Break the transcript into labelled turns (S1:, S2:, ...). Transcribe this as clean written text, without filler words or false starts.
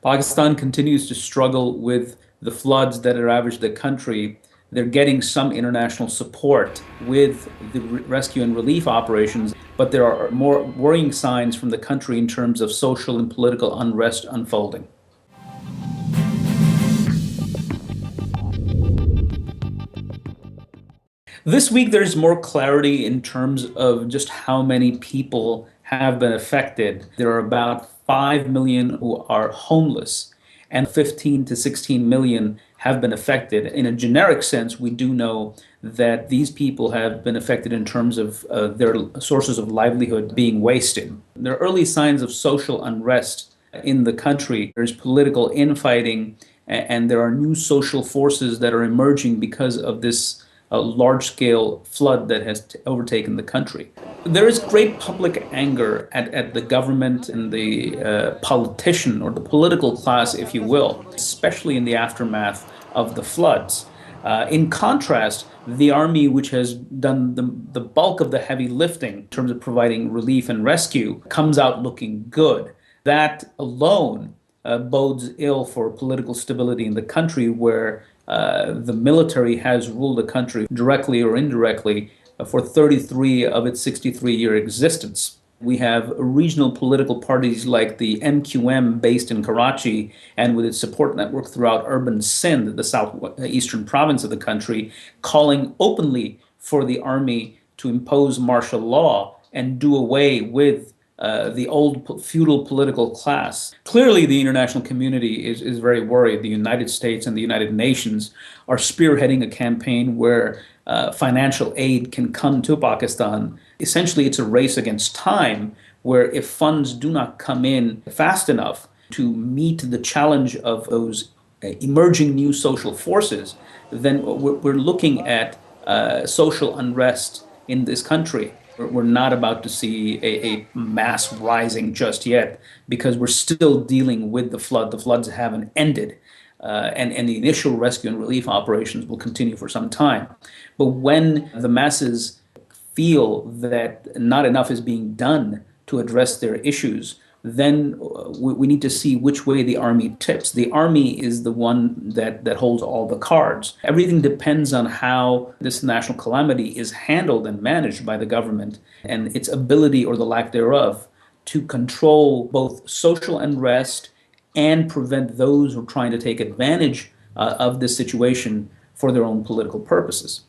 S1: Pakistan continues to struggle with the floods that ravaged the country. They're getting some international support with the rescue and relief operations, but there are more worrying signs from the country in terms of social and political unrest unfolding. This week, there's more clarity in terms of just how many people have been affected. There are about 5 million who are homeless, and 15 to 16 million have been affected. In a generic sense, we do know that these people have been affected in terms of their sources of livelihood being wasted. There are early signs of social unrest in the country. There's political infighting, and there are new social forces that are emerging because of this large-scale flood that has overtaken the country. There is great public anger at the government and the politician or the political class, if you will, especially in the aftermath of the floods. In contrast, the army, which has done the bulk of the heavy lifting in terms of providing relief and rescue, comes out looking good. That alone bodes ill for political stability in the country, where the military has ruled the country directly or indirectly for 33 of its 63-year existence. We have regional political parties like the MQM based in Karachi and with its support network throughout urban Sindh, the southeastern province of the country, calling openly for the army to impose martial law and do away with the old feudal political class. Clearly, the international community is very worried. The United States and the United Nations are spearheading a campaign where financial aid can come to Pakistan. Essentially, it's a race against time, where if funds do not come in fast enough to meet the challenge of those emerging new social forces, then we're looking at social unrest in this country. We're not about to see a mass rising just yet, because we're still dealing with the flood. The floods haven't ended, and the initial rescue and relief operations will continue for some time. But when the masses feel that not enough is being done to address their issues, then we need to see which way the army tips. The army is the one that holds all the cards. Everything depends on how this national calamity is handled and managed by the government, and its ability or the lack thereof to control both social unrest and prevent those who are trying to take advantage of this situation for their own political purposes.